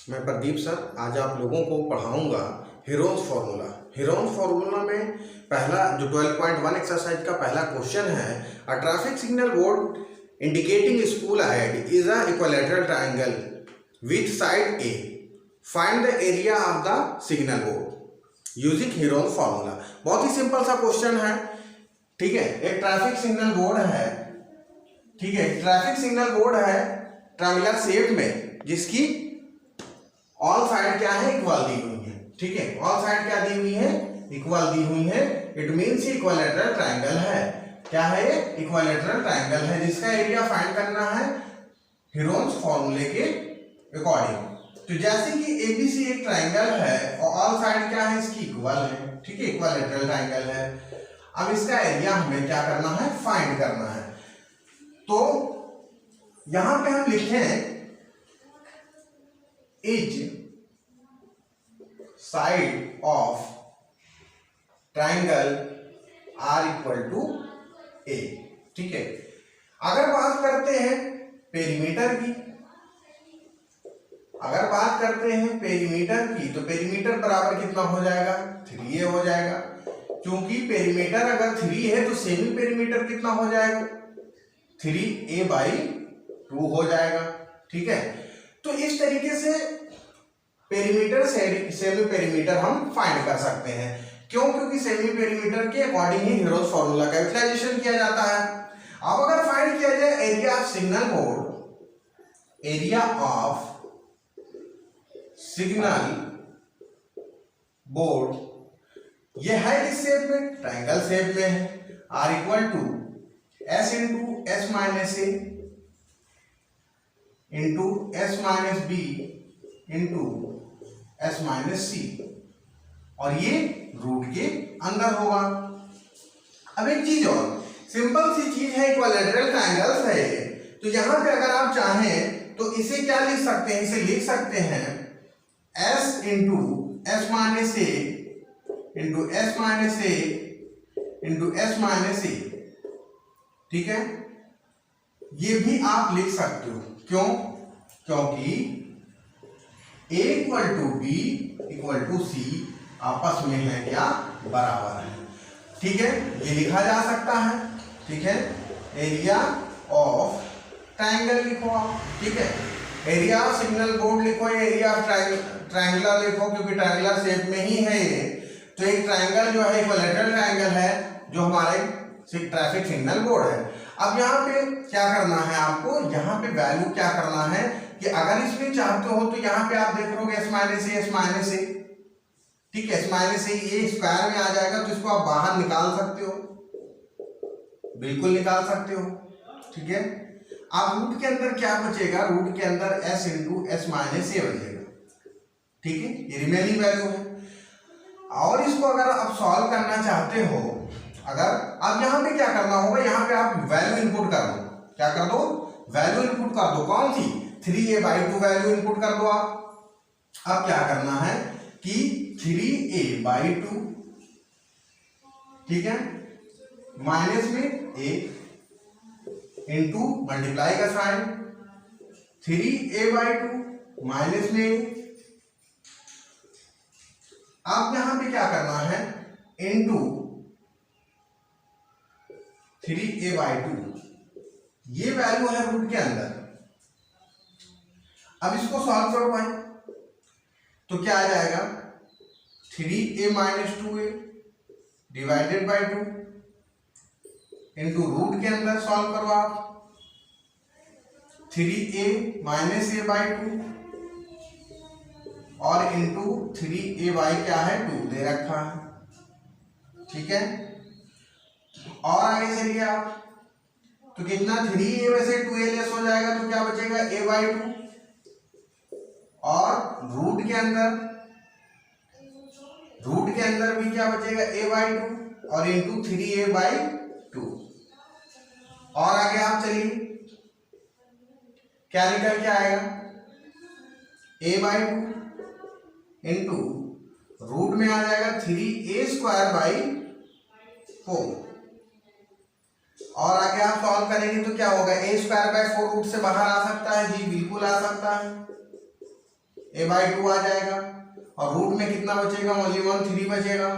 मैं प्रदीप सर आज आप लोगों को पढ़ाऊंगा हेरोन्स फार्मूला। हेरोन्स फार्मूला में पहला जो 12.1 एक्सरसाइज का पहला क्वेश्चन है, a traffic signal board indicating school ahead is a equilateral triangle with side A, find the area of the signal board using Heron's formula. बहुत ही सिंपल सा question है, ठीक है। एक ट्रैफिक सिग्नल बोर्ड है, ठीक है, ट्रैफिक सिग्नल बोर्ड है ट्रायंगुलर शेप में, जिसकी ऑल साइड क्या है, इक्वल दी हुई है, ठीक है। ऑल साइड क्या दी हुई है, इक्वल दी हुई है। इट मींस इक्विलैटरल ट्रायंगल है। क्या है ये, इक्विलैटरल ट्रायंगल है, जिसका एरिया फाइंड करना है हेरोन्स फार्मूले के अकॉर्डिंग। तो जैसे कि एबीसी एक ट्रायंगल है और ऑल साइड क्या है, इसकी इक्वल है, ठीक है, इक्विलैटरल ट्रायंगल है। अब इसका एरिया हमें क्या करना है, फाइंड करना है। तो यहां पे हम लिखें each side of triangle are equal to a, ठीक है। अगर बात करते हैं पेरीमीटर की, तो पेरीमीटर बराबर कितना हो जाएगा, 3a हो जाएगा। क्योंकि पेरीमीटर अगर 3 है तो सेमी पेरीमीटर कितना हो जाएगा, 3a/2 हो जाएगा, ठीक है। तो इस तरीके से पेरीमीटर सेमी पेरीमीटर हम फाइंड कर सकते हैं। क्यों, क्योंकि सेमी पेरीमीटर के अकॉर्डिंग ही हेरोन्स फार्मूला का यूटिलाइजेशन किया जाता है। अब अगर फाइंड किया जाए area of signal board, area of signal board, यह है किस शेप में, ट्रायंगल शेप में है। R equal to S into S minus A into S minus B into S minus C, और ये रूट के अंदर होगा। अब एक चीज और सिंपल सी चीज है, इक्विलैटरल ट्रायंगल्स है ये। तो यहां पे अगर आप चाहें तो इसे क्या लिख सकते हैं, इसे लिख सकते हैं S into S minus A into S minus A into S minus ए, ठीक है। ये भी आप लिख सकते हो। क्यों, क्योंकि a equal to B equal to C आपस में है क्या, बराबर है, ठीक है। ये लिखा जा सकता है, ठीक है। एरिया ऑफ ट्रायंगल लिखो आप, ठीक है। एरिया ऑफ सिग्नल बोर्ड लिखो, एरिया ऑफ ट्रायंगुलर लिखो, क्योंकि ट्रायंगुलर शेप में ही है ये। तो एक ट्रायंगल जो है इक्विलैटरल ट्रायंगल है, जो हमारे ट्रैफिक सिग्नल बोर्ड है। अब यहाँ पे क्या करना है आपको, यहाँ पे वैल्यू क्या करना है कि अगर इसमें चाहते हो तो यहाँ पे आप देख रहे हो एस माइनस ए, ठीक है। एस माइनस ए स्क्वायर में आ जाएगा, तो इसको आप बाहर निकाल सकते हो, बिल्कुल निकाल सकते हो, ठीक है। अब रूट के अंदर क्या बचेगा, रूट के अंदर एस इंटू एस माइनस ए बचेगा, ठीक है। ये रिमेनिंग वैल्यू है। और इसको अगर आप सॉल्व करना चाहते हो, अगर अब यहाँ पे क्या करना होगा, यहाँ पे आप वैल्यू इनपुट कर दो। क्या कर दो, वैल्यू इनपुट कर दो। कौन सी, 3a/2 वैल्यू इनपुट कर दो आप। अब क्या करना है कि 3a/2, ठीक है, माइनस में a इंटू मल्टीप्लाई का साइन, 3a/2 माइनस में। अब यहां पे क्या करना है, इंटू 3a/2, ये वैल्यू है रूट के अंदर। अब इसको सॉल्व करो भाई, तो क्या आ जाएगा, 3a minus 2a divided by 2 into root के अंदर सॉल्व करो आप, 3a माइनस a/2 और इंटू 3a क्या है, 2 दे रखा है, ठीक है। और आगे चलिए आप, तो कितना, 3a में से 2a लेस हो जाएगा, तो क्या बचेगा, a/2 और रूट के अंदर भी क्या बचेगा, a/2 और इंटू 3a/2। और आगे आप चलिए, क्या निकल के आएगा, a/2 इंटू रूट में आ जाएगा 3a²/4। और आगे आप सॉल्व करेंगे तो क्या होगा, a² बाई 4 रूट से बाहर आ सकता है, जी बिल्कुल आ सकता है, a/2 आ जाएगा, और रूट में कितना बचेगा, ओनली 1 3 बचेगा।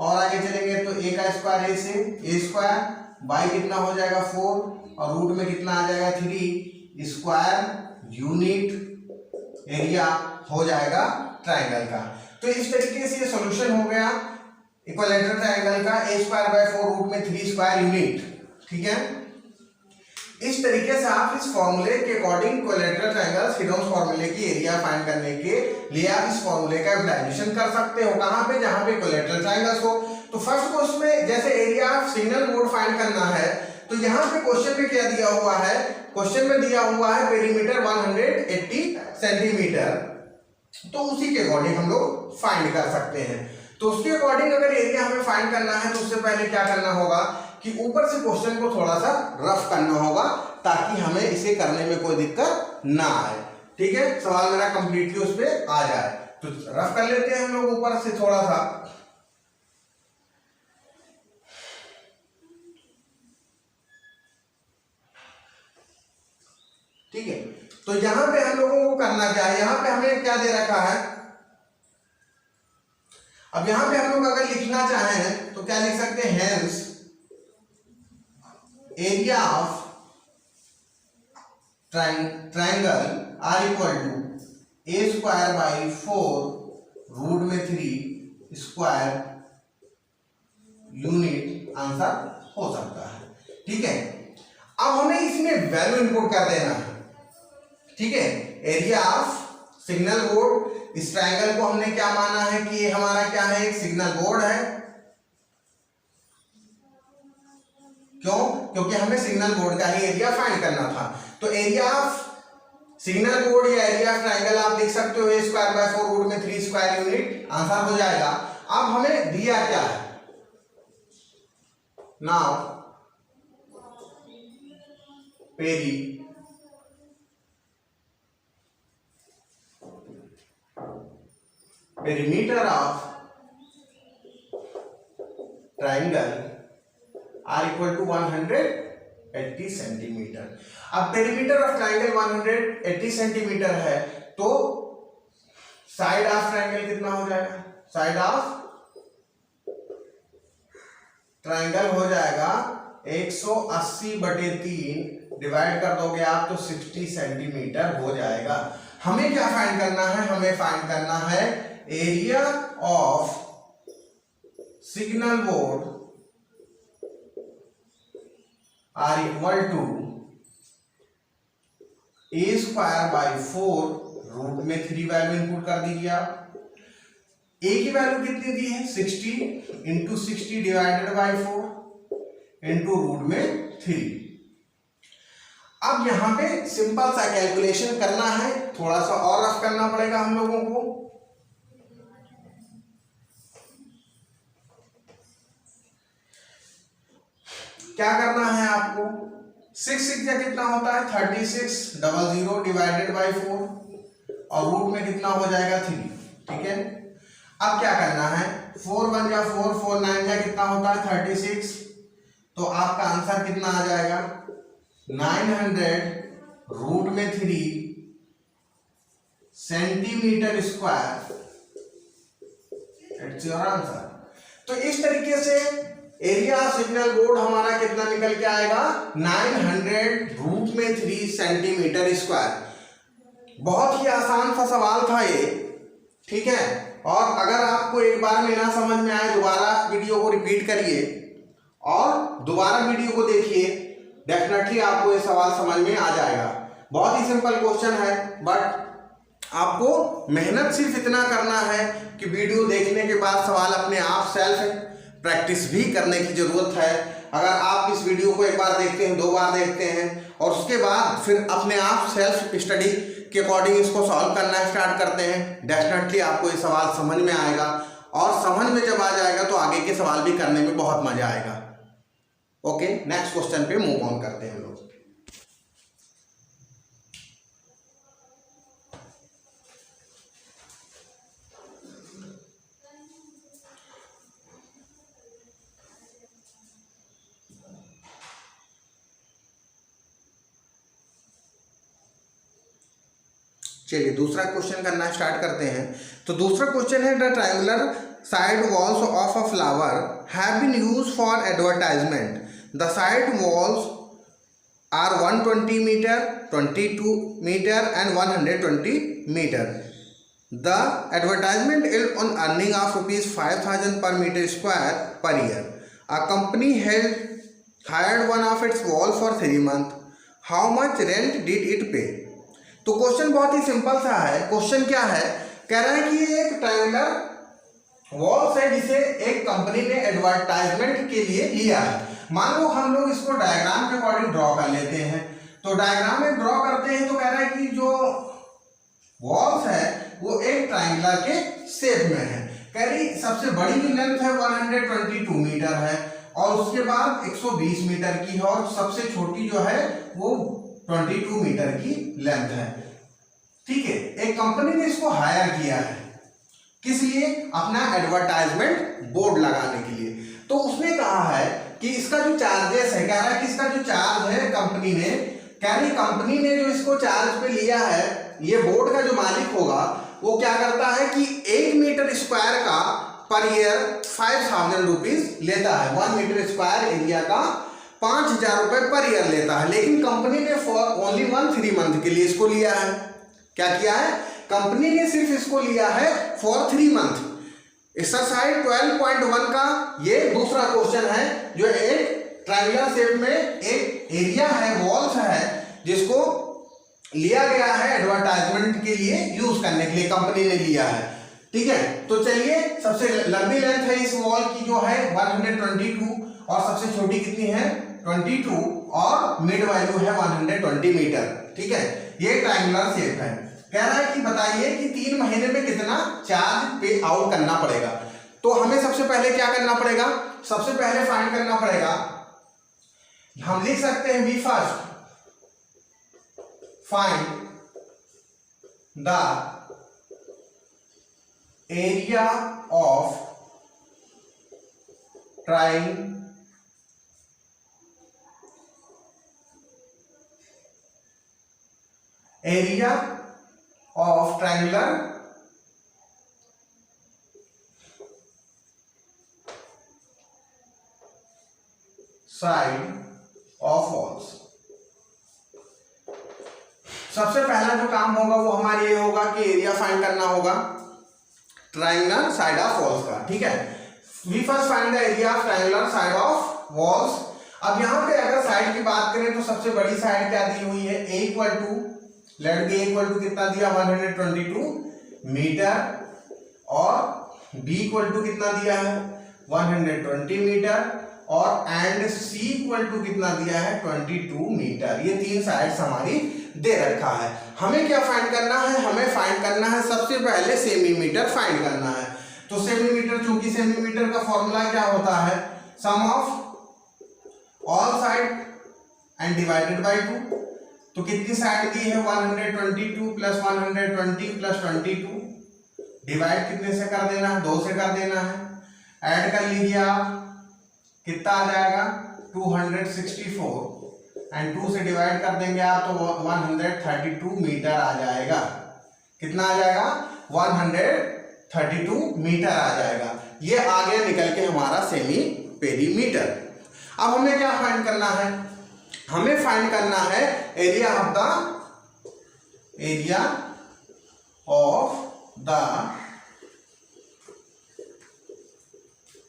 और आगे चलेंगे तो a का स्क्वायर a से a स्क्वायर, बाई कितना हो जाएगा 4, और रूट में कितना आ जाएगा 3 स्क्वायर यूनिट एरिया हो जाएगा ट्राइंगल का। तो इस तरीके से ये सॉल्यूशन हो गया इक्विलैटरल ट्राइंगल का, a²/4 रूट में 3 स्क्वायर यूनिट। ठीक है, इस तरीके से आप इस फॉर्मूले के अकॉर्डिंग इक्विलैटरल ट्राइंगल हेरोन्स फॉर्मूले की एरिया फाइंड करने के लिए आप इस फॉर्मूले का यूटिलाइजेशन कर सकते हो। कहां पे, जहां पे इक्विलैटरल ट्राइंगल्स हो। तो फर्स्ट क्वेश्चन में जैसे area of signal board find करना है, तो यहाँ पे क्वेश्चन में क्या दिया हुआ है, क्वेश्चन में दिया हुआ है पेरीमीटर 180 सेंटीमीटर, तो उसी के अकॉर्डिंग हम लोग फाइंड कर सकते हैं। तो उसके अकॉर्डिंग अगर एरिया हमें फाइंड करना है तो उससे पहले क्या करना होगा कि ऊपर से क्वेश्चन को थोड़ा सा रफ करना होगा, ताकि हमें इसे करने में कोई दिक्कत ना आए। ठीक है, सवाल मेरा कंप्लीटली उस पर आ जाए। तो रफ कर लेते हैं हम लोग ऊपर से थोड़ा सा। ठीक है, तो यहां पे हम लोगों को करना क्या है, यहां पे हमें क्या दे रखा है। अब यहां पे हम लोग अगर लिखना चाहें तो क्या लिख सकते हैं, hence area of triangle are equal to a²/4 root में 3 स्क्वायर यूनिट आंसर हो सकता है। ठीक है, अब हमें इसमें वैल्यू इनपुट कर देना है। ठीक है, एरिया ऑफ सिग्नल बोर्ड, इस ट्राइंगल को हमने क्या माना है कि ये हमारा क्या है, एक सिग्नल बोर्ड है। क्यों, क्योंकि हमें सिग्नल बोर्ड का ही एरिया फाइंड करना था। तो एरिया ऑफ सिग्नल बोर्ड या एरिया ऑफ ट्राइंगल आप लिख सकते हो a²/4 रूट में 3 स्क्वायर यूनिट आंसर हो जाएगा। अब हमें दिया क्या है, now perimeter of triangle are equal to 180 centimetre. अब पेरीमीटर ऑफ ट्राइंगल 180 सेंटीमीटर है, तो साइड ऑफ ट्राइंगल कितना हो जाएगा, साइड ऑफ ट्राइंगल हो जाएगा 180/3, डिवाइड कर दोगे आप तो 60 सेंटीमीटर हो जाएगा। हमें क्या फाइंड करना है, हमें फाइंड करना है area of signal board are equal to a²/4 root में 3 वैल्यू इनपुट कर दीजिए आप। a की वैल्यू कितनी दी है, 60 into 60 divided by 4 into root में 3। अब यहां पे सिंपल सा कैलकुलेशन करना है, थोड़ा सा और रफ करना पड़ेगा हम लोगों को। क्या करना है आपको, 6 या कितना होता है 3600 डिवाइडेड बाई 4, और रूट में कितना हो जाएगा 3। ठीक है, अब क्या करना है, 4 1 जा 4, 4 9 जा कितना होता है 36, तो आपका आंसर कितना आ जाएगा 900 रूट में 3 centimetre square, it's your answer. तो इस तरीके से एरिया सिग्नल बोर्ड हमारा कितना निकल के आएगा, 900 रूट में 3 सेंटीमीटर स्क्वायर। बहुत ही आसान सा सवाल था ये। ठीक है, और अगर आपको एक बार में ना समझ में आए, दोबारा वीडियो को रिपीट करिए और दोबारा वीडियो को देखिए, डेफिनेटली आपको ये सवाल समझ में आ जाएगा। बहुत ही सिंपल क्वेश्चन है, बट आपको मेहनत सिर्फ इतना करना है कि वीडियो देखने के बाद सवाल अपने आप सेल्फ प्रैक्टिस भी करने की जरूरत है। अगर आप इस वीडियो को एक बार देखते हैं, 2 बार देखते हैं, और उसके बाद फिर अपने आप सेल्फ स्टडी के अकॉर्डिंग इसको सॉल्व करना स्टार्ट करते हैं, डेफिनेटली आपको ये सवाल समझ में आएगा। और समझ में जब आ जाएगा तो आगे के सवाल भी करने में बहुत मजा आएगा। ओके, नेक्स्ट क्वेश्चन पे मूव ऑन करते हैं लोग। चलिए दूसरा क्वेश्चन करना स्टार्ट करते हैं। तो दूसरा क्वेश्चन है, the triangular side walls of a flower have been used for advertisement. The side walls are 120 metre, 22 metre and 120 metre. The advertisement is on earning of ₹5,000 per meter square per year. A company hired one of its wall for 3 months. How much rent did it pay? तो question बहुत ही simple सा है। Question क्या है, कह रहा है कि ये एक ट्रायंगुलर वॉल्स है जिसे एक कंपनी ने एडवर्टाइजमेंट के लिए लिया है। मान लो हम लोग इसको डायग्राम के अकॉर्डिंग ड्रॉ कर लेते हैं। तो डायग्राम में ड्रॉ करते हैं तो कह रहा है कि जो वॉल्स है वो एक ट्रायंगुलर के शेप में है। कह रही सबसे बड़ी जो लेंथ है 122 मीटर है और उसके बाद 120 मीटर की है और सबसे छोटी जो है वो 22 मीटर की लेंथ है। ठीक है, एक कंपनी ने इसको हायर किया है, किस लिए? अपना एडवर्टाइजमेंट बोर्ड लगाने के लिए। तो उसने कहा है कि इसका जो चार्जेस है, कह रहा है कि इसका जो चार्ज है कंपनी ने, कह रही कंपनी ने जो इसको चार्ज पे लिया है, ये बोर्ड का जो मालिक होगा वो क्या करता है कि 1 मीटर स्क्वायर का पर ईयर 5,000 रुपीज लेता है। 1 मीटर स्क्वायर एरिया का 5,000 रुपए पर ईयर लेता है। लेकिन कंपनी ने फॉर ओनली 3 मंथ के लिए इसको लिया है। क्या किया है? कंपनी ने सिर्फ इसको लिया है फॉर 3 मंथ। एक्सरसाइज 12.1 का ये दूसरा क्वेश्चन है, जो एक ट्रायंगुलर शेप में एक एरिया है, वॉल्स है, जिसको लिया गया है एडवर्टाइजमेंट के लिए यूज करने के लिए कंपनी ने लिया है। ठीक है, तो चलिए सबसे लंबी लेंथ है इस वॉल की जो है 122 और सबसे छोटी कितनी है 22 और मिड वैल्यू है 120 मीटर। ठीक है, ये ट्रायंगुलर शेप है। कह रहा है कि बताइए कि 3 महीने में कितना चार्ज पे आउट करना पड़ेगा। तो हमें सबसे पहले क्या करना पड़ेगा? सबसे पहले फाइंड करना पड़ेगा, हम लिख सकते हैं we first find the area of triangular side of walls। सबसे पहला जो काम होगा वो हमारे ये होगा कि एरिया फाइंड करना होगा ट्रायंगुलर साइड ऑफ वॉल्स का। ठीक है, we first find the area of triangular side of walls. अब यहाँ पे अगर साइड की बात करें तो सबसे बड़ी साइड क्या दी हुई है? A equal to, let B equal to कितना दिया 122 मीटर और B इक्वल टू कितना दिया है 120 मीटर और एंड C इक्वल टू कितना दिया है 22 मीटर। ये 3 साइड्स हमारी दे रखा है। हमें क्या फाइंड करना है? हमें फाइंड करना है सबसे पहले सेमीमीटर फाइंड करना है। तो सेमीमीटर, चूंकि सेमीमीटर का फॉर्मूला क्या होता है? Sum of all side and divided by 2। तो कितनी साइड दी है 122 प्लस 120 प्लस 22। डिवाइड कितने से कर देना है? 2 से कर देना है। ऐड कर लीजिए आप, कितना आ जाएगा 264 एंड 2 से डिवाइड कर देंगे आप तो 132 मीटर आ जाएगा। कितना आ जाएगा? 132 मीटर आ जाएगा। ये आ गया निकल के हमारा सेमी पेरीमीटर। अब हमें क्या फाइंड करना है? हमें फाइंड करना है area of the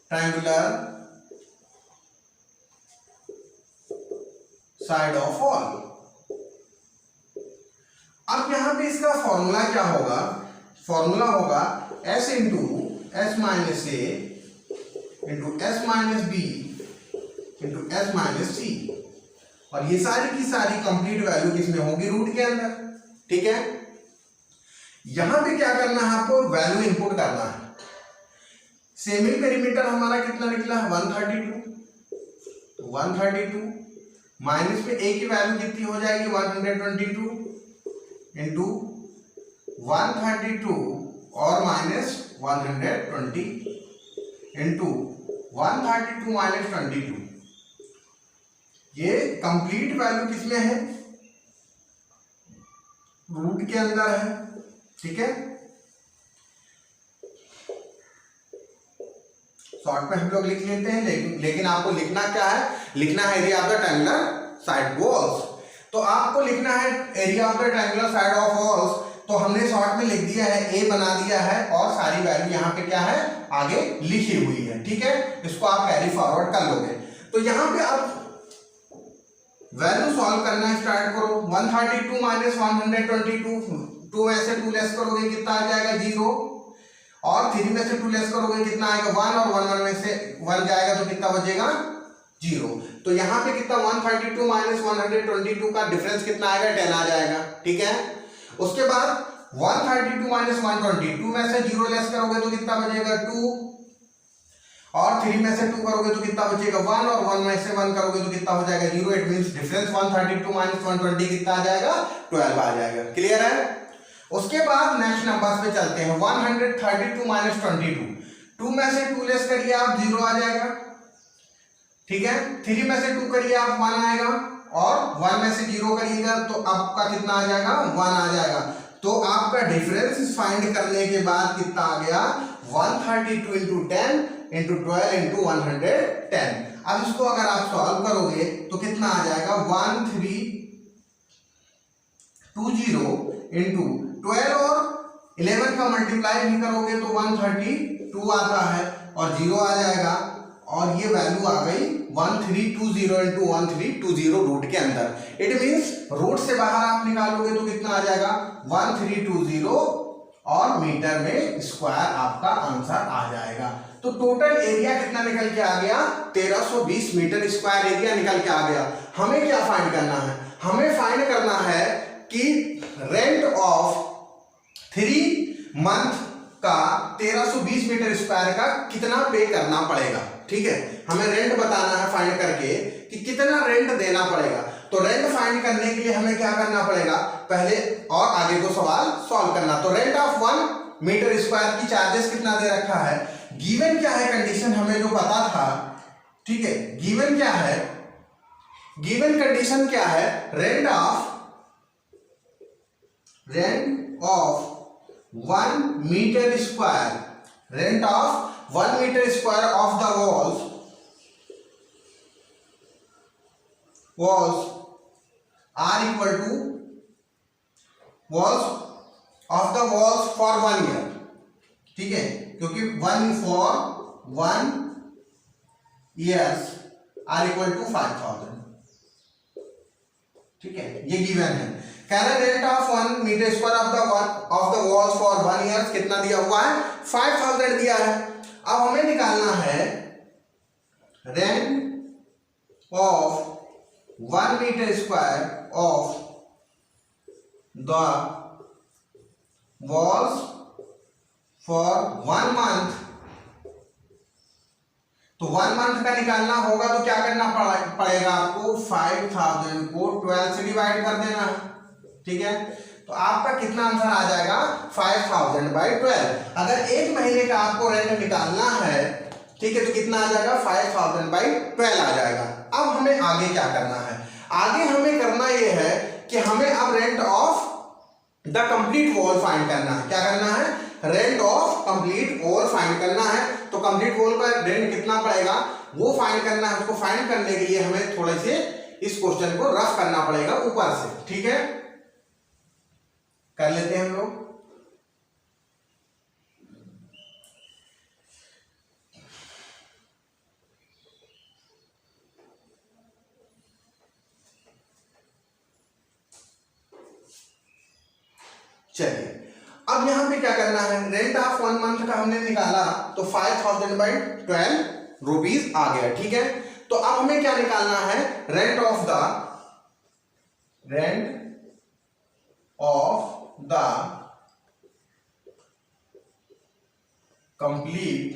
triangular side of wall. अब यहां पे इसका फॉर्मूला क्या होगा? फॉर्मूला होगा S into S minus A into S minus B into S minus C। और ये सारी की सारी कंप्लीट वैल्यू किसमें होगी? रूट के अंदर। ठीक है, यहां पे क्या करना है आपको? वैल्यू इनपुट करना है। सेमी पेरीमीटर हमारा कितना निकला है 132। 132 माइनस में A की वैल्यू कितनी हो जाएगी 122 इंटू 132 और माइनस 120 इंटू 132 माइनस 22। ये कंप्लीट वैल्यू किसमें है? रूट के अंदर है। ठीक है, शॉर्ट में हम लोग लिख लेते हैं, लेकिन आपको लिखना क्या है, लिखना है area of the triangular side walls. तो आपको लिखना है area of the triangular side of walls, तो हमने शॉर्ट में लिख दिया है, ए बना दिया है और सारी वैल्यू यहाँ पे क्या है आगे लिखी हुई है। ठीक है, इसको आप कैरी फॉरवर्ड कर लोगे। तो यहाँ पे आप वैल्यू सॉल्व करना स्टार्ट करो। 132 माइनस 122, 2 में से 2 लेस करोगे कितना आ जाएगा 0, और 3 में से 2 लेस करोगे कितना आएगा 1, और 1 में से 1 जाएगा तो कितना बचेगा 0। तो यहाँ पे कितना 132 माइनस 122 का डिफरेंस कितना आएगा 10 आ जाएगा। ठीक है, उसके बाद 132 माइनस 122 में से 0 लेस करोगे तो कितना बचेगा 2, और 3 में से 2 करोगे तो कितना बचेगा 1, और 1 में से 1 करोगे तो कितना हो जाएगा 0। इट मींस डिफरेंस 132 माइनस 120 कितना आ जाएगा 12 आ जाएगा। क्लियर है। उसके बाद नेक्स्ट नंबर्स पे चलते हैं। 132 माइनस 22, 2 में से 2 लेस करिए आप 0 आ जाएगा। ठीक है, 3 में से 2 करिए आप 1 आएगा, और 1 में से 0 करिएगा तो आपका कितना आ जाएगा 1 आ जाएगा। तो आपका डिफरेंस फाइंड करने के बाद कितना आ गया 132 इंटू 10 इंटू 12 इंटू 110। अब इसको अगर आप सॉल्व करोगे तो कितना आ जाएगा 1320 इंटू 12 और 11 का मल्टीप्लाई भी करोगे तो 132 आता है और 0 आ जाएगा, और ये वैल्यू आ गई 1320 इंटू 1320 रूट के अंदर। इट मींस रूट से बाहर आप निकालोगे तो कितना आ जाएगा 1320, और मीटर में स्क्वायर आपका आंसर आ जाएगा। तो टोटल एरिया कितना निकल के आ गया 1320 मीटर स्क्वायर एरिया निकल के आ गया। हमें क्या फाइंड करना है, हमें फाइंड करना है कि रेंट ऑफ 3 मंथ का 1320 मीटर स्क्वायर का कितना पे करना पड़ेगा। ठीक है, हमें रेंट बताना है फाइंड करके कि कितना रेंट देना पड़ेगा। तो रेंट फाइंड करने के लिए हमें क्या करना पड़ेगा, पहले और आगे को सवाल सॉल्व करना। तो रेंट ऑफ 1 मीटर स्क्वायर की चार्जेस कितना दे रखा है, गिवन क्या है कंडीशन हमें जो पता था। ठीक है, गिवन क्या है, गिवन कंडीशन क्या है, rent of 1 metre square, rent of 1 metre square of the walls are equal to walls of the walls for 1 year। ठीक है, क्योंकि 1 for 1 years are equal to 5000। ठीक है, ये गिवन है। कह रहे rent of 1 metre square of the walls for 1 year कितना दिया हुआ है 5000 दिया है। अब हमें निकालना है rent of 1 metre square of the walls for 1 month. तो 1 मंथ का निकालना होगा तो क्या करना पड़ेगा आपको 5000 को 12 से डिवाइड कर देना है। ठीक है, तो आपका कितना आंसर आ जाएगा 5000/12। अगर 1 महीने का आपको रेंट निकालना है, ठीक है, तो कितना आ जाएगा 5000/12 आ जाएगा। अब हमें आगे क्या करना है, आगे हमें करना ये है कि हमें अब rent of the complete wall find करना है। क्या करना है, rent of complete wall find करना है। तो कंप्लीट वॉल का रेंट कितना पड़ेगा वो फाइंड करना है। उसको फाइंड करने के लिए हमें थोड़े से इस क्वेश्चन को रफ करना पड़ेगा ऊपर से। ठीक है, कर लेते हैं हम लोग। चलिए, अब यहां पे क्या करना है, रेंट ऑफ 1 मंथ का हमने निकाला तो 5000/12 रुपीज आ गया। ठीक है, तो अब हमें क्या निकालना है, rent of the complete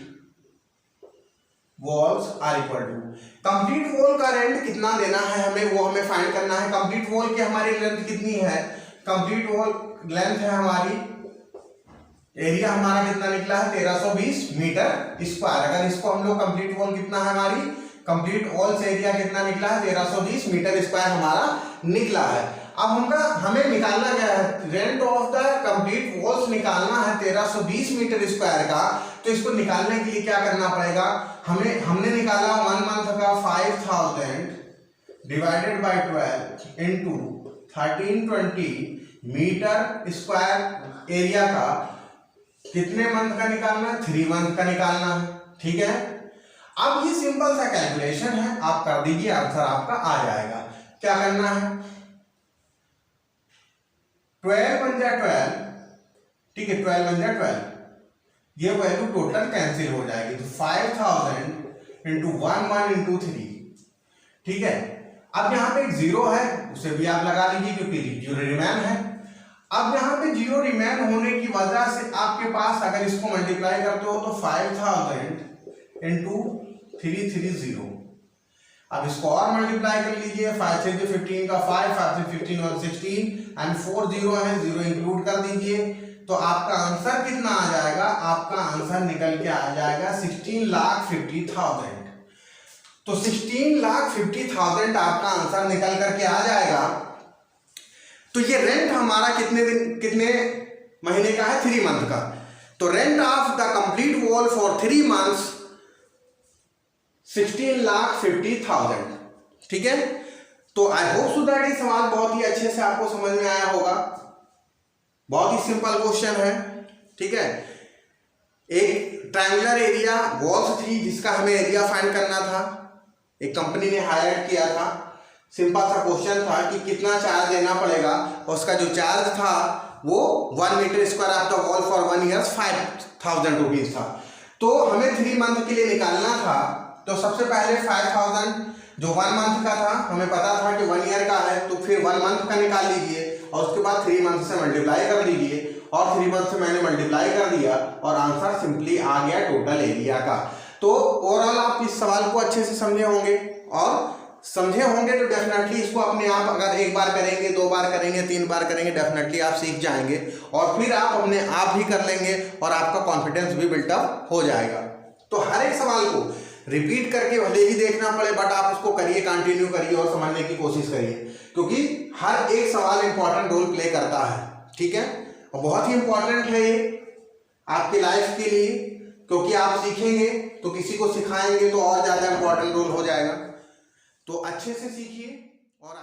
walls are equal to, complete wall का रेंट कितना देना है हमें, वो हमें फाइंड करना है। कंप्लीट वॉल की हमारी लेंथ कितनी है, कंप्लीट वॉल लेंथ है हमारी, एरिया हमारा कितना निकला है 1320 मीटर स्क्वायर। अगर इसको हम लोग कंप्लीट वॉल कितना है हमारी, कंप्लीट वॉल से एरिया कितना निकला है 1320 मीटर स्क्वायर हमारा निकला है। अब हमें निकालना क्या है, rent of the complete walls निकालना है 1320 मीटर स्क्वायर का। तो इसको निकालने के लिए क्या करना पड़ेगा, हमने निकाला 1 मंथ का 5000 divided by 12 into 1320 metre square area का कितने मंथ का निकालना है, 3 मंथ का निकालना है। ठीक है, अब ये सिंपल सा कैलकुलेशन है, आप कर दीजिए, आंसर आपका आ जाएगा। क्या करना है, 12 बन जाए 12, ठीक है, 12 बन जाए 12, ये वैल्यू टोटल कैंसिल हो जाएगी। तो 5000 इंटू 1 इंटू 3, ठीक है। अब यहाँ पे एक जीरो है, उसे भी आप लगा लीजिए क्योंकि जीरो रिमेन है। अब यहाँ पे जीरो रिमेन होने की वजह से आपके पास अगर इसको मल्टीप्लाई करते हो तो 5000 इंटू 330। अब इसको और मल्टीप्लाई कर लीजिए, 5 से 15 का 5, 5 से 15 और 16 एंड 4 जीरो है, जीरो इंक्लूड कर दीजिए। तो आपका आंसर कितना आ जाएगा, आपका आंसर निकल के आ जाएगा 16,50,000। तो 16,50,000 आपका आंसर निकल करके आ जाएगा। तो ये रेंट हमारा कितने महीने का है, 3 मंथ का। तो rent of the complete wall for 3 months 16,50,000। ठीक है, तो आई होप सो दैट ये सवाल बहुत ही अच्छे से आपको समझ में आया होगा। बहुत ही सिंपल क्वेश्चन है। ठीक है, एक ट्रायंगुलर एरिया वॉल्स थी जिसका हमें एरिया फाइंड करना था, एक कंपनी ने हायर किया था। सिंपल सा क्वेश्चन था कि कितना चार्ज देना पड़ेगा, और उसका जो चार्ज था वो 1 metre square of the wall for 1 year 5,000 rupees था। तो हमें 3 मंथ के लिए निकालना था। तो सबसे पहले 5,000 जो 1 मंथ का था, हमें पता था कि 1 ईयर का है, तो फिर 1 मंथ का निकाल लीजिए और उसके बाद 3 मंथ से मल्टीप्लाई कर लीजिए, और 3 मंथ से मैंने मल्टीप्लाई कर दिया और आंसर सिंपली आ गया टोटल एरिया का। तो ओवरऑल आप इस सवाल को अच्छे से समझे होंगे, और समझे होंगे तो डेफिनेटली इसको अपने आप अगर 1 बार करेंगे, 2 बार करेंगे, 3 बार करेंगे, डेफिनेटली आप सीख जाएंगे और फिर आप अपने आप ही कर लेंगे और आपका कॉन्फिडेंस भी बिल्टअप हो जाएगा। तो हर एक सवाल को रिपीट करके भले ही देखना पड़े, बट आप उसको करिए, कंटिन्यू करिए और समझने की कोशिश करिए, क्योंकि हर एक सवाल इंपॉर्टेंट रोल प्ले करता है। ठीक है, और बहुत ही इंपॉर्टेंट है ये आपके लाइफ के लिए, क्योंकि आप सीखेंगे तो किसी को सिखाएंगे तो और ज्यादा इंपॉर्टेंट रोल हो जाएगा। तो अच्छे से सीखिए और